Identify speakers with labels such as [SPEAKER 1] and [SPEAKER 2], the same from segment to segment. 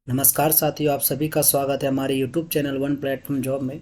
[SPEAKER 1] नमस्कार साथियों, आप सभी का स्वागत है हमारे YouTube channel one platform job में।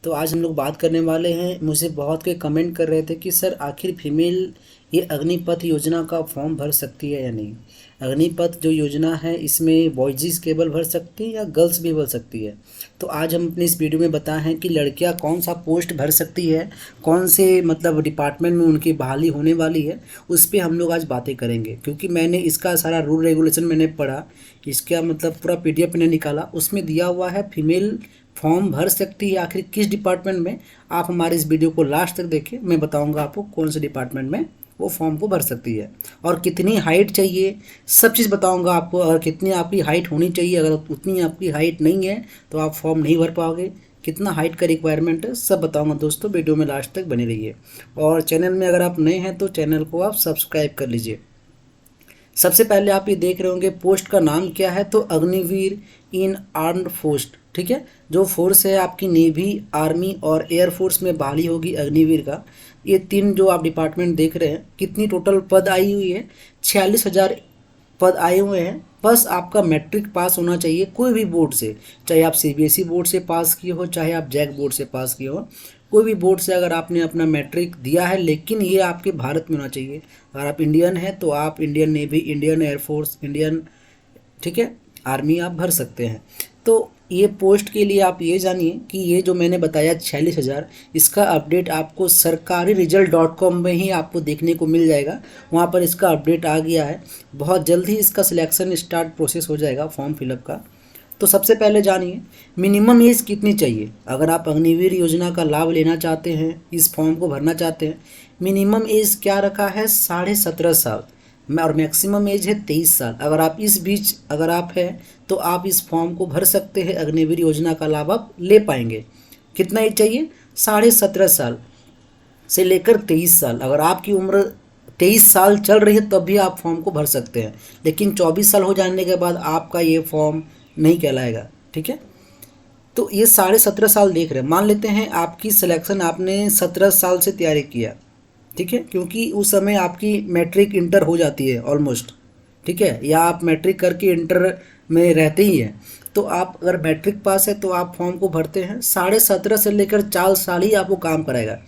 [SPEAKER 1] तो आज हम लोग बात करने वाले हैं। मुझे बहुत के कमेंट कर रहे थे कि सर आखिर फीमेल ये अग्निपथ योजना का फॉर्म भर सकती है या नहीं। अग्निपथ जो योजना है इसमें बॉयज़ केवल भर सकती है या गर्ल्स भी भर सकती है। तो आज हम अपने इस वीडियो में बताएं हैं कि लड़कियां कौन सा पोस्ट भर सकती है, कौन से मतलब डिपार्टमेंट में उनकी बहाली होने वाली है, उस पर हम लोग आज बातें करेंगे। क्योंकि मैंने इसका सारा रूल रेगुलेशन मैंने पढ़ा, इसका मतलब पूरा पीडीएफ मैंने निकाला, उसमें दिया हुआ है फीमेल फॉर्म भर सकती है आखिर किस डिपार्टमेंट में। आप हमारे इस वीडियो को लास्ट तक देखें, मैं बताऊंगा आपको कौन से डिपार्टमेंट में वो फॉर्म को भर सकती है और कितनी हाइट चाहिए, सब चीज़ बताऊंगा आपको। और कितनी आपकी हाइट होनी चाहिए, अगर उतनी आपकी हाइट नहीं है तो आप फॉर्म नहीं भर पाओगे। कितना हाइट का रिक्वायरमेंट है सब बताऊंगा दोस्तों, वीडियो में लास्ट तक बने रहिए। और चैनल में अगर आप नए हैं तो चैनल को आप सब्सक्राइब कर लीजिए। सबसे पहले आप ये देख रहे होंगे पोस्ट का नाम क्या है, तो अग्निवीर इन आर्म्ड फोर्स। ठीक है, जो फोर्स है आपकी नेवी, आर्मी और एयरफोर्स में बहाली होगी अग्निवीर का। ये तीन जो आप डिपार्टमेंट देख रहे हैं, कितनी टोटल पद आई हुई है, 46,000 पद आए हुए हैं। बस आपका मैट्रिक पास होना चाहिए कोई भी बोर्ड से, चाहे आप सीबीएसई बोर्ड से पास किए हो, चाहे आप जैक बोर्ड से पास किए हो। कोई भी बोर्ड से अगर आपने अपना मैट्रिक दिया है, लेकिन ये आपके भारत में होना चाहिए। अगर आप इंडियन हैं तो आप Indian navy, Indian air force, Indian, ठीक है, आर्मी आप भर सकते हैं। तो ये पोस्ट के लिए आप ये जानिए कि ये जो मैंने बताया 46,000, इसका अपडेट आपको सरकारी रिजल्ट.com में ही आपको देखने को मिल जाएगा। वहाँ पर इसका अपडेट आ गया है। बहुत जल्द ही इसका सिलेक्शन स्टार्ट प्रोसेस हो जाएगा फॉर्म फिलअप का। तो सबसे पहले जानिए मिनिमम एज कितनी चाहिए। अगर आप अग्निवीर योजना का लाभ लेना चाहते हैं, इस फॉर्म को भरना चाहते हैं, मिनिमम एज क्या रखा है, 17.5 साल और मैक्सिमम एज है 23 साल। अगर आप इस बीच अगर आप हैं तो आप इस फॉर्म को भर सकते हैं, अग्निवीर योजना का लाभ आप ले पाएंगे। कितना एज चाहिए, 17.5 साल से लेकर 23 साल। अगर आपकी उम्र 23 साल चल रही है तब भी आप फॉर्म को भर सकते हैं, लेकिन 24 साल हो जाने के बाद आपका ये फॉर्म नहीं कहलाएगा। ठीक है, तो ये 17.5 साल देख रहे हैं। मान लेते हैं आपकी सिलेक्शन आपने 17 साल से तैयारी किया, ठीक है, क्योंकि उस समय आपकी मैट्रिक इंटर हो जाती है ऑलमोस्ट, ठीक है, या आप मैट्रिक करके इंटर में रहते ही हैं। तो आप अगर मैट्रिक पास है तो आप फॉर्म को भरते हैं। 17.5 से लेकर 4 साल ही आपको काम कराएगा।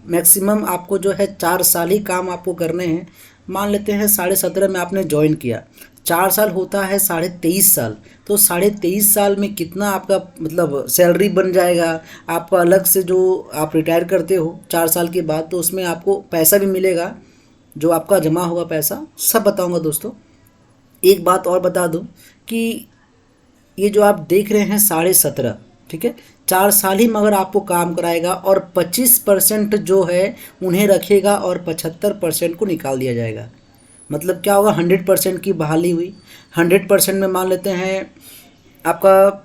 [SPEAKER 1] मैक्सिमम आपको जो है 4 साल ही काम आपको करने हैं। मान लेते हैं 17.5 में आपने ज्वाइन किया, 4 साल होता है 23.5 साल। तो 23.5 साल में कितना आपका मतलब सैलरी बन जाएगा आपका अलग से, जो आप रिटायर करते हो 4 साल के बाद, तो उसमें आपको पैसा भी मिलेगा, जो आपका जमा हुआ पैसा, सब बताऊंगा दोस्तों। एक बात और बता दूं कि ये जो आप देख रहे हैं 17.5, ठीक है, 4 साल ही मगर आपको काम कराएगा और 25% जो है उन्हें रखेगा और 75% को निकाल दिया जाएगा। मतलब क्या होगा, 100% की बहाली हुई। 100% में मान लेते हैं आपका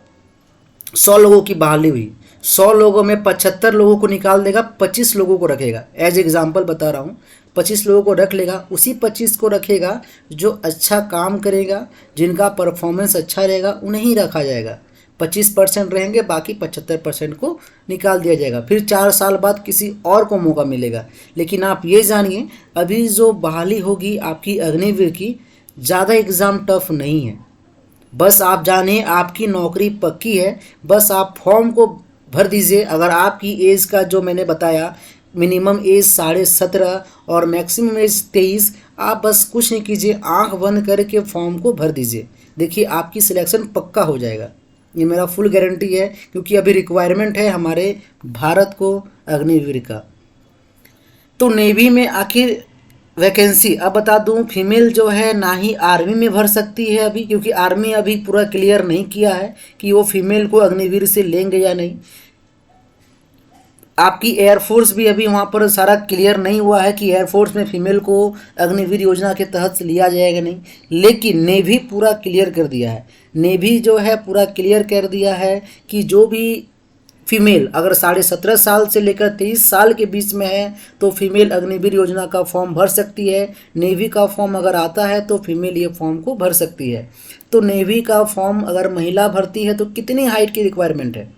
[SPEAKER 1] 100 लोगों की बहाली हुई, 100 लोगों में 75 लोगों को निकाल देगा, 25 लोगों को रखेगा। एज एग्जाम्पल बता रहा हूँ, 25 लोगों को रख लेगा, उसी 25 को रखेगा जो अच्छा काम करेगा, जिनका परफॉर्मेंस अच्छा रहेगा, उन्हें ही रखा जाएगा। 25% रहेंगे, बाकी 75% को निकाल दिया जाएगा। फिर 4 साल बाद किसी और को मौका मिलेगा। लेकिन आप ये जानिए अभी जो बहाली होगी आपकी अग्निवीर की, ज़्यादा एग्ज़ाम टफ नहीं है। बस आप जानिए आपकी नौकरी पक्की है। बस आप फॉर्म को भर दीजिए। अगर आपकी एज का जो मैंने बताया, मिनिमम एज 17.5 और मैक्सिमम एज 23, आप बस कुछ नहीं कीजिए, आंख बंद करके फॉर्म को भर दीजिए। देखिए आपकी सिलेक्शन पक्का हो जाएगा, ये मेरा फुल गारंटी है, क्योंकि अभी रिक्वायरमेंट है हमारे भारत को अग्निवीर का। तो नेवी में आखिर वैकेंसी अब बता दूं, फीमेल जो है ना ही आर्मी में भर सकती है अभी, क्योंकि आर्मी अभी पूरा क्लियर नहीं किया है कि वो फीमेल को अग्निवीर से लेंगे या नहीं। आपकी एयरफोर्स भी अभी वहाँ पर सारा क्लियर नहीं हुआ है कि एयरफोर्स में फीमेल को अग्निवीर योजना के तहत से लिया जाएगा नहीं। लेकिन नेवी पूरा क्लियर कर दिया है, नेवी जो है पूरा क्लियर कर दिया है कि जो भी फीमेल अगर 17.5 साल से लेकर 23 साल के बीच में है तो फीमेल अग्निवीर योजना का फॉर्म भर सकती है। नेवी का फॉर्म अगर आता है तो फीमेल ये फॉर्म को भर सकती है। तो नेवी का फॉर्म अगर महिला भरती है तो कितनी हाइट की रिक्वायरमेंट है,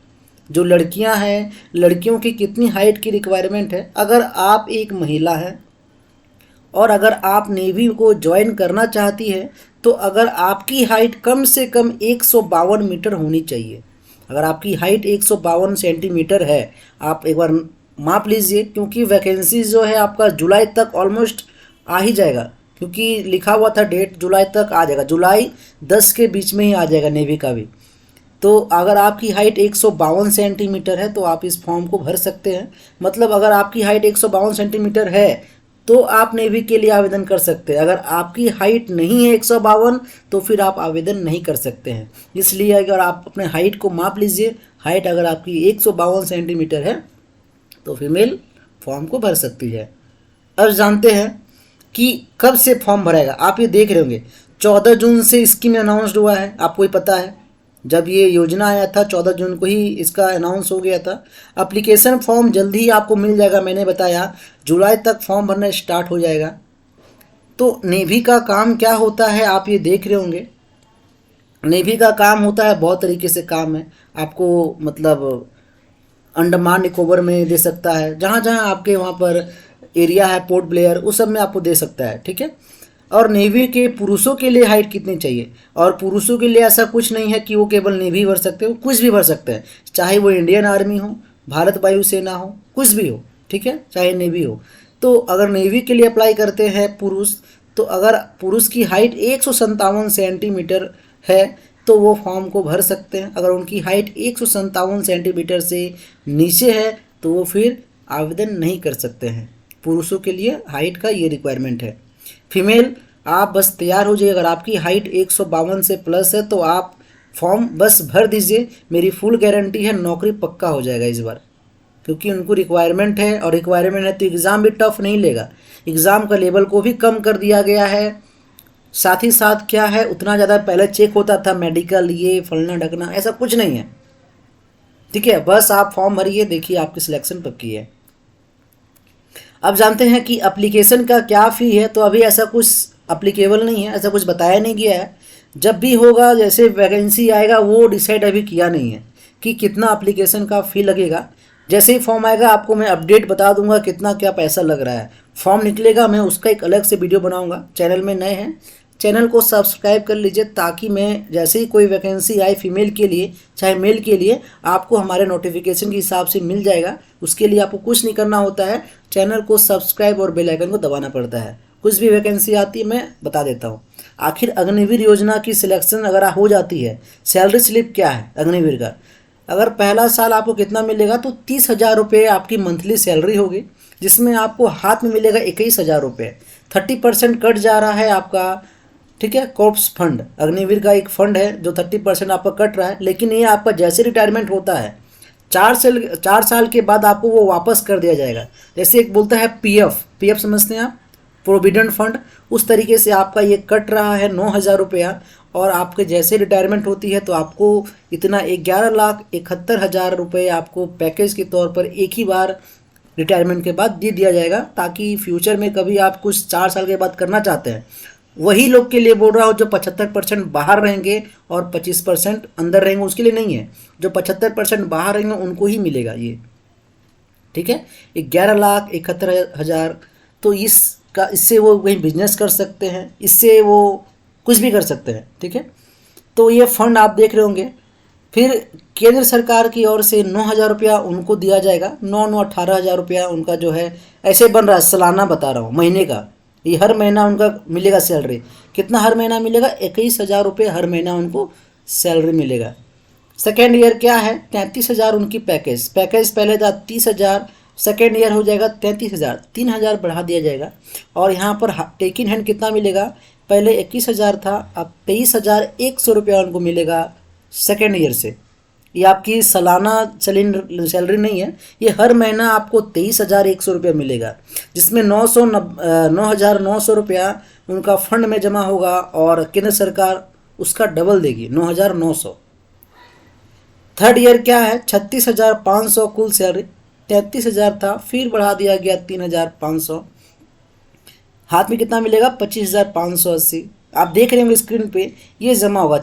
[SPEAKER 1] जो लड़कियां हैं लड़कियों की कितनी हाइट की रिक्वायरमेंट है। अगर आप एक महिला हैं और अगर आप नेवी को ज्वाइन करना चाहती है तो अगर आपकी हाइट कम से कम 152 मीटर होनी चाहिए। अगर आपकी हाइट 152 सेंटीमीटर है, आप एक बार माप लीजिए, क्योंकि वैकेंसी जो है आपका जुलाई तक ऑलमोस्ट आ ही जाएगा, क्योंकि लिखा हुआ था डेट जुलाई तक आ जाएगा, जुलाई 10 के बीच में ही आ जाएगा नेवी का भी। तो अगर आपकी हाइट 152 सेंटीमीटर है तो आप इस फॉर्म को भर सकते हैं। मतलब अगर आपकी हाइट 152 सेंटीमीटर है तो आप नेवी के लिए आवेदन कर सकते हैं। अगर आपकी हाइट नहीं है 152 तो फिर आप आवेदन नहीं कर सकते हैं। इसलिए अगर आप अपने हाइट को माप लीजिए, हाइट अगर आपकी 152 सेंटीमीटर है तो फीमेल फॉर्म को भर सकती है। अब जानते हैं कि कब से फॉर्म भराएगा। आप ये देख रहे होंगे 14 जून से स्कीम अनाउंस्ड हुआ है, आपको ही पता है। जब ये योजना आया था 14 जून को ही इसका अनाउंस हो गया था। एप्लीकेशन फॉर्म जल्दी ही आपको मिल जाएगा, मैंने बताया जुलाई तक फॉर्म भरना स्टार्ट हो जाएगा। तो नेवी का काम क्या होता है आप ये देख रहे होंगे। नेवी का काम होता है, बहुत तरीके से काम है। आपको मतलब अंडमान निकोबार में दे सकता है, जहाँ जहाँ आपके वहाँ पर एरिया है, पोर्ट ब्लेयर, उस सब में आपको दे सकता है, ठीक है। और नेवी के पुरुषों के लिए हाइट कितनी चाहिए, और पुरुषों के लिए ऐसा कुछ नहीं है कि वो केवल नेवी भर सकते हो, कुछ भी भर सकते हैं, चाहे वो इंडियन आर्मी हो, भारत वायुसेना हो, कुछ भी हो, ठीक है, चाहे नेवी हो। तो अगर नेवी के लिए अप्लाई करते हैं पुरुष, तो अगर पुरुष की हाइट 157 सेंटीमीटर है तो वो फॉर्म को भर सकते हैं। अगर उनकी हाइट 157 सेंटीमीटर से नीचे है तो वो फिर आवेदन नहीं कर सकते हैं। पुरुषों के लिए हाइट का ये रिक्वायरमेंट है। फीमेल आप बस तैयार हो जाइए। अगर आपकी हाइट 152 से प्लस है तो आप फॉर्म बस भर दीजिए। मेरी फुल गारंटी है नौकरी पक्का हो जाएगा इस बार, क्योंकि उनको रिक्वायरमेंट है, और रिक्वायरमेंट है तो एग्ज़ाम भी टफ नहीं लेगा। एग्ज़ाम का लेवल को भी कम कर दिया गया है। साथ ही साथ क्या है, उतना ज़्यादा पहले चेक होता था मेडिकल, ये फलना ढकना, ऐसा कुछ नहीं है, ठीक है। बस आप फॉर्म भरिए, देखिए आपकी सिलेक्शन पक्की है। अब जानते हैं कि एप्लीकेशन का क्या फ़ी है। तो अभी ऐसा कुछ अप्लीकेबल नहीं है, ऐसा कुछ बताया नहीं गया है। जब भी होगा, जैसे वैकेंसी आएगा, वो डिसाइड अभी किया नहीं है कि कितना एप्लीकेशन का फ़ी लगेगा। जैसे ही फॉर्म आएगा आपको मैं अपडेट बता दूंगा कितना क्या पैसा लग रहा है। फॉर्म निकलेगा, मैं उसका एक अलग से वीडियो बनाऊंगा। चैनल में नए हैं, चैनल को सब्सक्राइब कर लीजिए, ताकि मैं जैसे ही कोई वैकेंसी आए फीमेल के लिए चाहे मेल के लिए, आपको हमारे नोटिफिकेशन के हिसाब से मिल जाएगा। उसके लिए आपको कुछ नहीं करना होता है, चैनल को सब्सक्राइब और बेल आइकन को दबाना पड़ता है। कुछ भी वैकेंसी आती है मैं बता देता हूँ। आखिर अग्निवीर योजना की सिलेक्शन अगर हो जाती है, सैलरी स्लिप क्या है अग्निवीर का। अगर पहला साल आपको कितना मिलेगा तो 30,000 रुपये आपकी मंथली सैलरी होगी, जिसमें आपको हाथ में मिलेगा 21,000 रुपये। 30% कट जा रहा है आपका, ठीक है। कॉर्प्स फंड, अग्निवीर का एक फंड है जो 30% आपका कट रहा है, लेकिन ये आपका जैसे रिटायरमेंट होता है 4 साल के बाद आपको वो वापस कर दिया जाएगा। जैसे एक बोलता है पीएफ समझते हैं आप, प्रोविडेंट फंड, उस तरीके से आपका ये कट रहा है 9,000 रुपया। और आपके जैसे रिटायरमेंट होती है तो आपको इतना 11,71,000 रुपये आपको पैकेज के तौर पर एक ही बार रिटायरमेंट के बाद दे दिया जाएगा, ताकि फ्यूचर में कभी आप कुछ 4 साल के बाद करना चाहते हैं। वही लोग के लिए बोल रहा हूँ जो 75% बाहर रहेंगे और 25% अंदर रहेंगे, उसके लिए नहीं है। जो 75% बाहर रहेंगे उनको ही मिलेगा ये, ठीक है। 11,71,000। तो इससे वो कहीं बिजनेस कर सकते हैं, इससे वो कुछ भी कर सकते हैं, ठीक है। तो ये फंड आप देख रहे होंगे। फिर केंद्र सरकार की ओर से 9,000 रुपया उनको दिया जाएगा। 18,000 रुपया उनका जो है ऐसे बन रहा है, सालाना बता रहा हूँ, महीने का। ये हर महीना उनका मिलेगा सैलरी। कितना हर महीना मिलेगा? 21,000 रुपये हर महीना उनको सैलरी मिलेगा। सेकेंड ईयर क्या है? 33,000 उनकी पैकेज पहले था 30,000, सेकेंड ईयर हो जाएगा 33,000, 3,000 बढ़ा दिया जाएगा। और यहाँ पर टेक इन हैंड कितना मिलेगा? पहले 21,000 था, अब 23,100 रुपया उनको मिलेगा सेकेंड ईयर से। ये आपकी सालाना सैलरी नहीं है, ये हर महीना आपको 23,100 रुपया मिलेगा, जिसमें 9,900 रुपया उनका फंड में जमा होगा और केंद्र सरकार उसका डबल देगी, 9,900। थर्ड ईयर क्या है? 36,500 कुल सैलरी, 33,000 था, फिर बढ़ा दिया गया 3,500। हाथ में कितना मिलेगा? 25,580। आप देख रहे होंगे स्क्रीन पे, ये जमा होगा।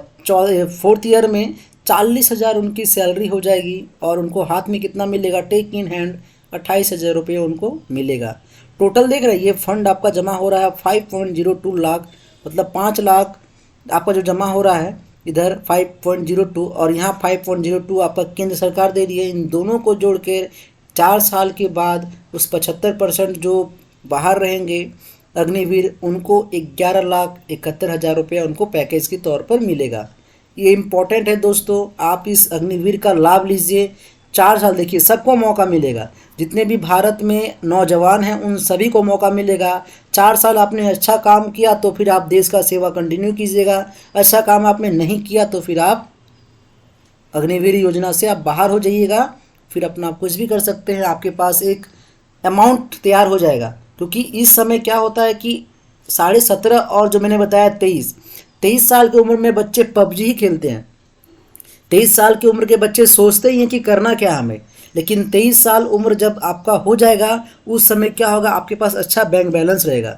[SPEAKER 1] फोर्थ ईयर में 40,000 उनकी सैलरी हो जाएगी और उनको हाथ में कितना मिलेगा? टेक इन हैंड 28,000 रुपये उनको मिलेगा। टोटल देख रहे हैं, ये फंड आपका जमा हो रहा है 5.02 लाख, मतलब 5 लाख आपका जो जमा हो रहा है इधर 5.02, और यहाँ 5.02 आपका केंद्र सरकार दे रही है। इन दोनों को जोड़ के 4 साल के बाद उस 75% जो बाहर रहेंगे अग्निवीर, उनको 11,71,000 रुपया उनको पैकेज के तौर पर मिलेगा। ये इम्पोर्टेंट है दोस्तों, आप इस अग्निवीर का लाभ लीजिए। 4 साल देखिए, सबको मौका मिलेगा, जितने भी भारत में नौजवान हैं उन सभी को मौका मिलेगा। 4 साल आपने अच्छा काम किया तो फिर आप देश का सेवा कंटिन्यू कीजिएगा, अच्छा काम आपने नहीं किया तो फिर आप अग्निवीर योजना से आप बाहर हो जाइएगा, फिर अपना कुछ भी कर सकते हैं। आपके पास एक अमाउंट तैयार हो जाएगा, क्योंकि इस समय क्या होता है कि 17.5 और जो मैंने बताया 23 साल की उम्र में बच्चे पबजी ही खेलते हैं। 23 साल की उम्र के बच्चे सोचते ही हैं कि करना क्या हमें, लेकिन 23 साल उम्र जब आपका हो जाएगा उस समय क्या होगा, आपके पास अच्छा बैंक बैलेंस रहेगा।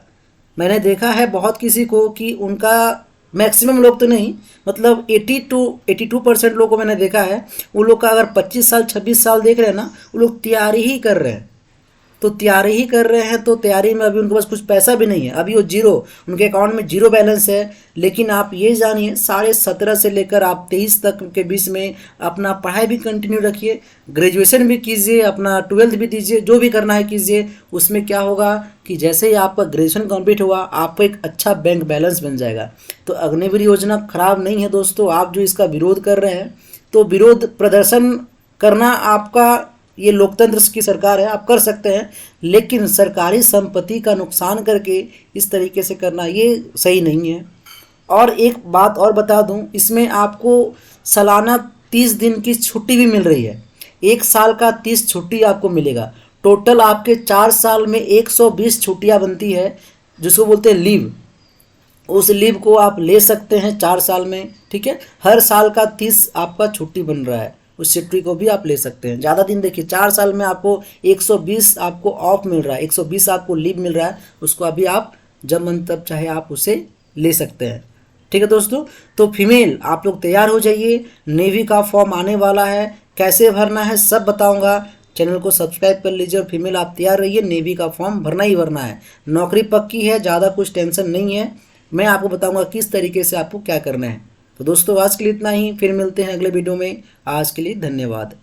[SPEAKER 1] मैंने देखा है बहुत किसी को कि उनका, मैक्सिमम लोग तो नहीं, मतलब 82% लोगों को मैंने देखा है, वो लोग का अगर 25 साल 26 साल देख रहे हैं ना, वो लोग तैयारी ही कर रहे हैं। तो तैयारी ही कर रहे हैं, तो तैयारी में अभी उनके पास कुछ पैसा भी नहीं है, अभी वो जीरो, उनके अकाउंट में जीरो बैलेंस है। लेकिन आप ये जानिए 17.5 से लेकर आप 23 तक के बीच में अपना पढ़ाई भी कंटिन्यू रखिए, ग्रेजुएशन भी कीजिए, अपना 12th भी दीजिए, जो भी करना है कीजिए। उसमें क्या होगा कि जैसे ही आपका ग्रेजुएशन कंप्लीट हुआ आपको एक अच्छा बैंक बैलेंस बन जाएगा। तो अग्निवीर योजना खराब नहीं है दोस्तों। आप जो इसका विरोध कर रहे हैं, तो विरोध प्रदर्शन करना आपका, ये लोकतंत्र की सरकार है, आप कर सकते हैं, लेकिन सरकारी संपत्ति का नुकसान करके इस तरीके से करना ये सही नहीं है। और एक बात और बता दूं, इसमें आपको सालाना 30 दिन की छुट्टी भी मिल रही है, 1 साल का 30 छुट्टी आपको मिलेगा। टोटल आपके 4 साल में 120 छुट्टियां बनती है, जिसको बोलते हैं लीव। उस लीव को आप ले सकते हैं 4 साल में, ठीक है। हर साल का 30 आपका छुट्टी बन रहा है, उस छुट्टी को भी आप ले सकते हैं। ज़्यादा दिन देखिए, 4 साल में आपको 120 आपको ऑफ मिल रहा है, 120 आपको लीव मिल रहा है, उसको अभी आप जब मन तब चाहे आप उसे ले सकते हैं, ठीक है दोस्तों। तो फीमेल आप लोग तैयार हो जाइए, नेवी का फॉर्म आने वाला है, कैसे भरना है सब बताऊंगा। चैनल को सब्सक्राइब कर लीजिए और फीमेल आप तैयार रहिए, नेवी का फॉर्म भरना ही भरना है। नौकरी पक्की है, ज़्यादा कुछ टेंशन नहीं है। मैं आपको बताऊंगा किस तरीके से आपको क्या करना है। तो दोस्तों आज के लिए इतना ही, फिर मिलते हैं अगले वीडियो में। आज के लिए धन्यवाद।